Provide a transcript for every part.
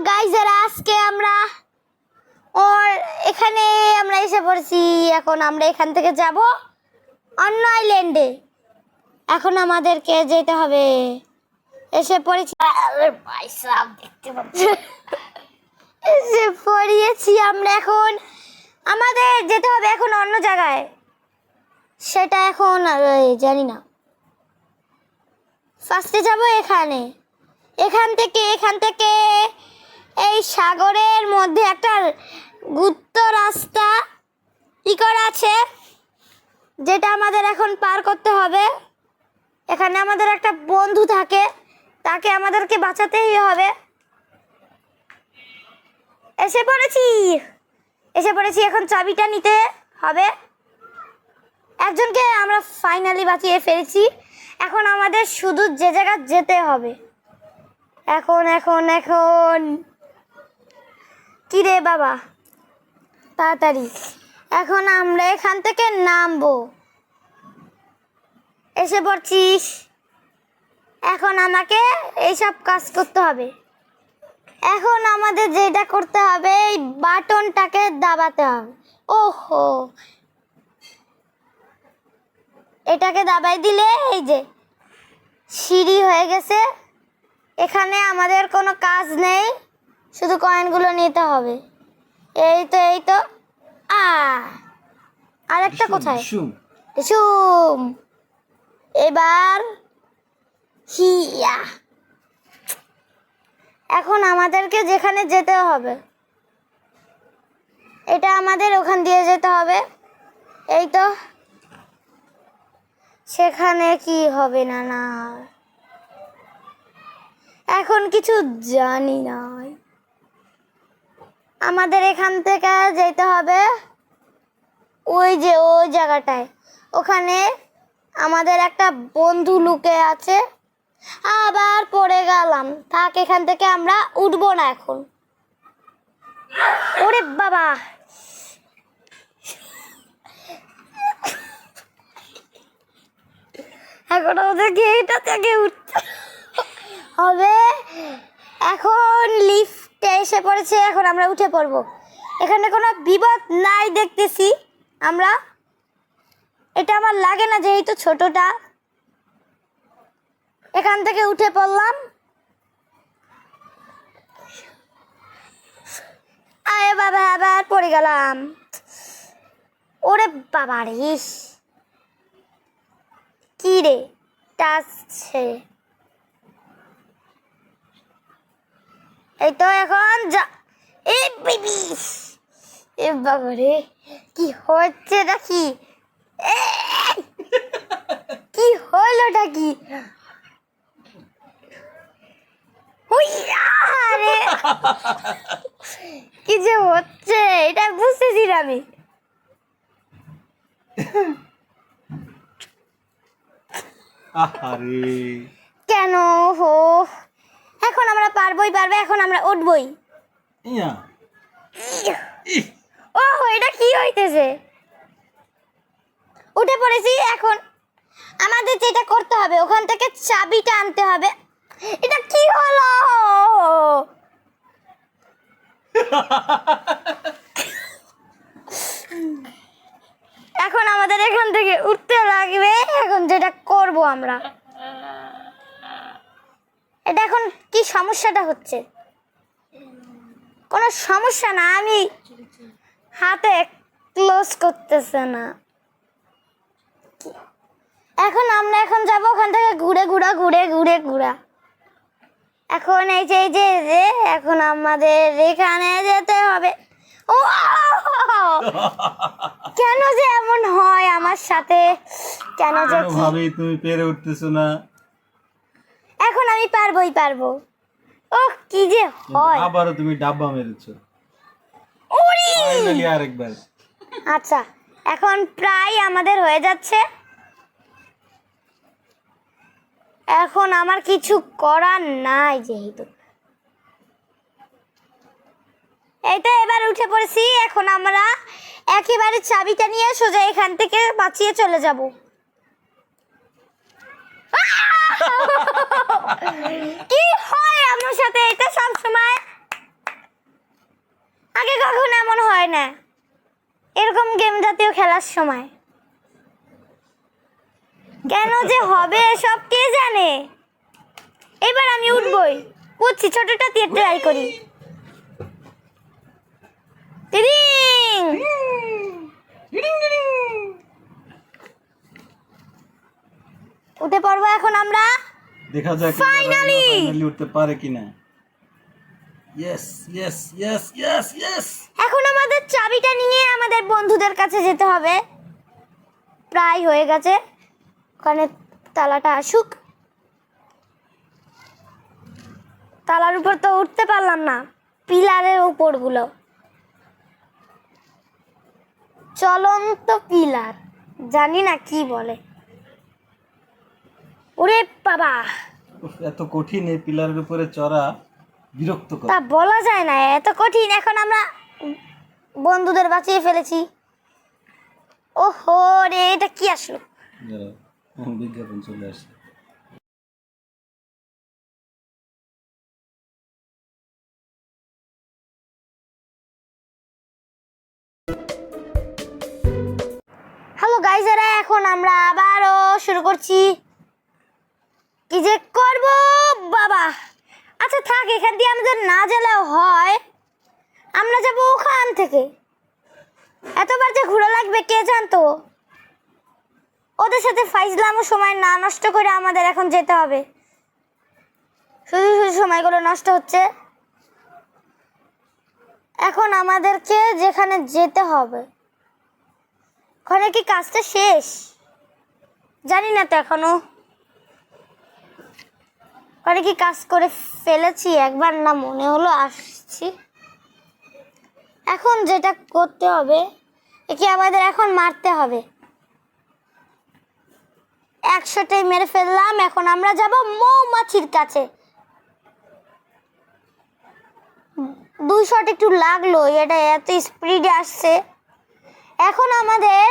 গাইজেরা আজকে আমরা ওর এখানে আমরা এসে পড়েছি। এখন আমরা এখান থেকে যাব অন্য আইল্যান্ডে। এখন আমাদেরকে যেতে হবে। এসে পড়েছি, ভাই সাহেব দেখতে পাচ্ছি, এসে পড়িয়েছি আমরা। এখন আমাদের যেতে হবে এখন অন্য জায়গায়, সেটা এখন জানি না। ফার্স্টে যাব এখানে, এখান থেকে এই সাগরের মধ্যে একটা গুপ্ত রাস্তা করা আছে, যেটা আমাদের এখন পার করতে হবে। এখানে আমাদের একটা বন্ধু থাকে, তাকে আমাদেরকে বাঁচাতেই হবে। এসে পড়েছি এখন চাবিটা নিতে হবে। একজনকে আমরা ফাইনালি বাঁচিয়ে ফেলেছি। এখন আমাদের শুধু যে জায়গা যেতে হবে। এখন কি রে বাবা, তাড়াতাড়ি এখন আমরা এখান থেকে নামবো। এসে পড়ছিস, এখন আমাকে এইসব কাজ করতে হবে। এখন আমাদের যেটা করতে হবে, এই বাটনটাকে দাবাতে হবে। ওহো, এটাকে দাবাই দিলে এই যে সিঁড়ি হয়ে গেছে। এখানে আমাদের কোনো কাজ নেই, শুধু কয়েনগুলো নিতে হবে। এই তো আরেকটা কোথায়? শুম, এবার হিয়া। এখন আমাদেরকে যেখানে যেতে হবে, এটা আমাদের ওখান দিয়ে যেতে হবে। এই তো, সেখানে কি হবে না না এখন কিছু জানি না। আমাদের এখান থেকে যেতে হবে ওই যে ওই জায়গাটায়। ওখানে আমাদের একটা বন্ধু লুকে আছে। আবার পড়ে গেলাম, থাক, এখান থেকে আমরা উঠবো না এখন। ওরে বাবা, এখন ওদেরকে এটা থেকে উঠতে হবে। এখন লিফটে এসে পড়েছে, এখন আমরা উঠে পড়বো। এখানে কোনো বিপদ নাই দেখতেছি আমরা। এটা আমার লাগে না, যেহেতু ছোটটা। এখান থেকে উঠে পড়লাম। আরে বাবা, আবার পড়ে গেলাম। ওরে বাবা রে, কি রে টাচছে। এই তো এখন যা। এ বেবি, এ বাবা রে, কি হচ্ছে নাকি? কি হলোটা কি? আরে কি যে হচ্ছে এটা বুঝতেছি না আমি। কেন হো, এখন আমরা পারবোই। এখন আমরা উঠবই। ওহ, এটা কি হইতেছে? উঠে পড়েছি। এখন আমাদের যেটা করতে হবে, ওখান থেকে চাবিটা আনতে হবে। এটা কি হলো? এখন আমাদের এখান থেকে উঠতে লাগবে। এখন যেটা করব আমরা, এটা এখন কি সমস্যাটা হচ্ছে? কোনো সমস্যা না, আমি হাতে ক্লোজ করতেছে না। এখন আমরা যাব ওখান থেকে ঘুরে ঘুরা। এখন এই যে এখন আমাদের এখানে যেতে হবে। ও কেন যে এমন হয় আমার সাথে? কেন যে ভাবে তুমি পেরে উঠতেছো না? এখন আমি পারবো। ও কি যে হয়, আবারও তুমি ডাব্বা মেরেছো। ওরে ফাইনালি আরেকবার। আচ্ছা, এখন প্রায় আমাদের হয়ে যাচ্ছে। এখন আমার কিছু করার নাই, যেহেতু এই তো এবার উঠে পড়েছি। এখন আমরা একেবারে চাবিটা নিয়ে সোজা এখান থেকে বাঁচিয়ে চলে যাব। কি হয় আমার সাথে এটা সব সময়? হয় না এরকম গেম জাতীয় খেলার সময়। কেন যে হবে সব কে জানে। এবার আমি উঠবই, বুঝছি, ছোটটা দিয়ে ট্রাই করি। টিডিং! উঠে পড়বো এখন আমরা। দেখা যাক Finally! ফাইনালি উঠতে পারে কিনা। Yes yes yes yes yes. এখন আমাদের চাবিটা নিয়ে আমাদের বন্ধুদের কাছে যেতে হবে। প্রায় হয়ে গেছে, ওখানে তালাটা আসুক। তালার উপর তো উঠতে পারলাম না, পিলারের উপরগুলো চলন্ত পিলার, জানি না কি বলে। ওরে বাবা, উফ, এত কঠিন এই পিলারের উপরে চড়া, বিরক্তকর। তা বলা যায় না, এত কঠিন। এখন আমরা বন্ধুদের বাঁচিয়ে ফেলেছি। ওহো রে, এটা কি আসলো? দাঁড়াও, বিজ্ঞাপন চলে আসে। হ্যালো গাইজারা, এখন আমরা আবারও শুরু করছি। কি যে করব বাবা। আচ্ছা থাক, এখান দিয়ে আমাদের না গেলেও হয়, আমরা যাব ওখান থেকে। এতবার যে ঘোরা লাগবে কে জানতো। ওদের সাথে ফাইজলামও সময় না নষ্ট করে আমাদের এখন যেতে হবে। শুধু শুধু সময়গুলো নষ্ট হচ্ছে। এখন আমাদেরকে যেখানে যেতে হবে, ওখানে কি কাজটা শেষ জানি না তো এখনো। ওখানে কি কাজ করে ফেলেছি একবার, না মনে হলো আসছি। এখন যেটা করতে হবে, একে আমাদের এখন মারতে হবে। 100টাই মেরে ফেললাম। এখন আমরা যাব মৌমাছির কাছে। 2 শট একটু লাগলো, এটা এত স্পিডে আসছে। এখন আমাদের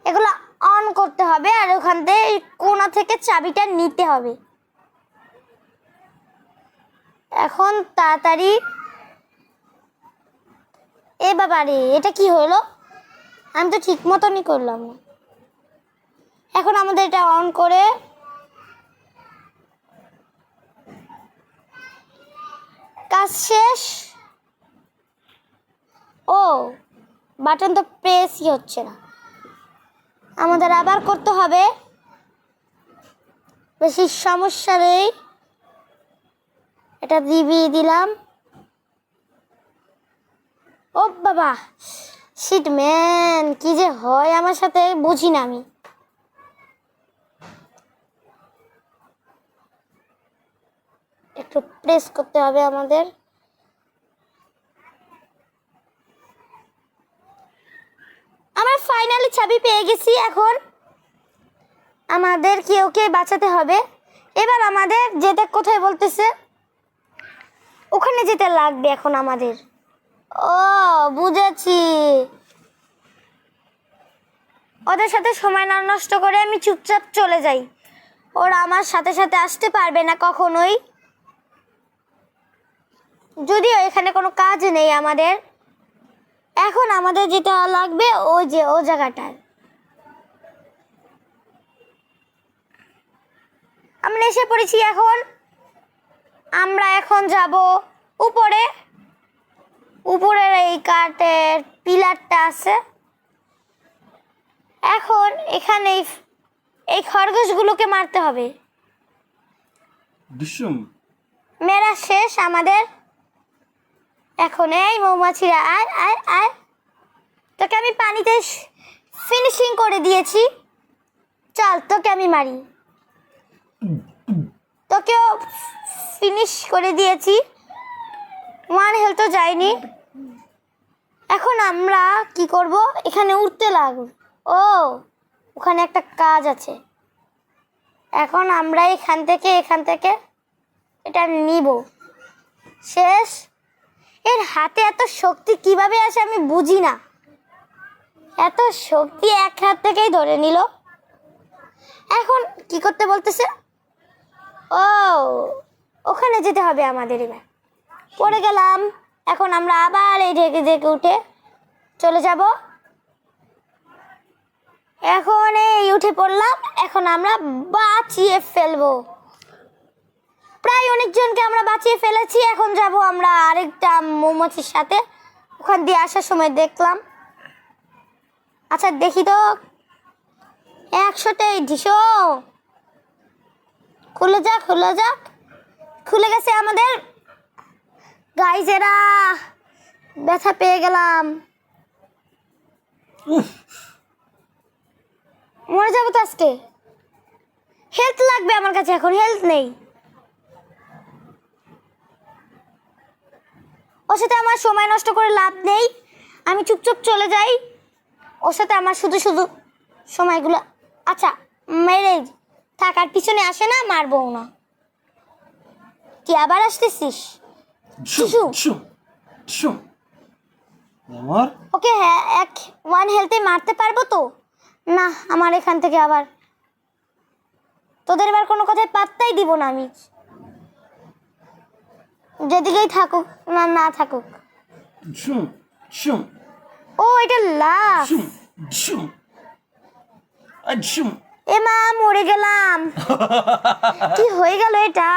এগুলো অন করতে হবে, আর ওখান থেকে কোণা থেকে চাবিটা নিতে হবে। এখন তাড়াতাড়ি। এ বাবা রে, এটা কি হলো? আমি তো ঠিক মতনই করলাম না। এখন আমাদের এটা অন করে কাজ শেষ। ও, বাটন তো প্রেসই হচ্ছে না, আমাদের আবার করতে হবে। বেশি সমস্যা নেই, এটা দিবি দিলাম। ও বাবা, শিট ম্যান, কি যে হয় আমার সাথে বুঝি না আমি। একটু প্রেস করতে হবে আমাদের। আমরা ফাইনালি চাবি পেয়ে গেছি। এখন আমাদের ওকে বাঁচাতে হবে। এবার আমাদের যেতে কোথায় বলতেছে, ওখানে যেতে লাগবে এখন আমাদের। ও বুঝেছি, ওদের সাথে সময় না নষ্ট করে আমি চুপচাপ চলে যাই। ওরা আমার সাথে সাথে আসতে পারবে না কখনোই। যদিও এখানে কোনো কাজ নেই আমাদের। এখন আমাদের যেতে লাগবে ওই যে ও জায়গাটায়। আমরা এসে পড়েছি। এখন আমরা এখন যাব উপরে। উপরের এই কাঠের পিলারটা আছে। এখন এখানে এই খরগোশগুলোকে মারতে হবে। ডিসুম মেরা শেষ আমাদের। এখন এই মৌমাছিরা আয় আয় আয়, তোকে আমি পানিতে ফিনিশিং করে দিয়েছি। চল তোকে আমি মারি। তোকেও ফিনিশ করে দিয়েছি, 1 হেলথও যায়নি। এখন আমরা কি করব, এখানে উঠতে লাগবে। ও, ওখানে একটা কাজ আছে। এখন আমরা এখান থেকে এটা নিব। শেষ। এর হাতে এত শক্তি কিভাবে আসে আমি বুঝি না। এত শক্তি এক হাত থেকেই ধরে নিল। এখন কি করতে বলতেছে? ও, ওখানে যেতে হবে আমাদের। এবার পড়ে গেলাম। এখন আমরা আবার এই ঢেকে উঠে চলে যাব। এখন এই উঠে পড়লাম, এখন আমরা বাঁচিয়ে ফেলবো। প্রায় অনেকজনকে আমরা বাঁচিয়ে ফেলেছি। এখন যাব আমরা আরেকটা মৌমাছির সাথে। ওখান দিয়ে আসার সময় দেখলাম, আচ্ছা দেখি তো 100টাই ঢিসো, খুলে যাক খুলে যাক, খুলে গেছে আমাদের। গাইজেরা ব্যথা পেয়ে গেলাম, উফ, মরে যাবো তো আজকে। হেলথ লাগবে আমার কাছে, এখন হেলথ নেই। ওর সাথে আমার সময় নষ্ট করে লাভ নেই, আমি চুপচাপ চলে যাই। ওর সাথে আমার শুধু শুধু সময়গুলো, আচ্ছা মেরে থাকার পিছনে আসে না, মারবো না। কি আবার আসতেছিস? শুম, শিশু। শুম, শুম। আমার ওকে হ্যাঁ, 1 হেলথে মারতে পারবো তো? না, আমার এখান থেকে আবার তোদের এবার কোনো কথায় পাত্তাই দিব না আমি, যেদিকেই থাকুক না না থাকুক। শুম, শুম, ও এটা লাভ। শুম, শুম, শুম। এ মা, মরে গেলাম। কি হয়ে গেল এটা?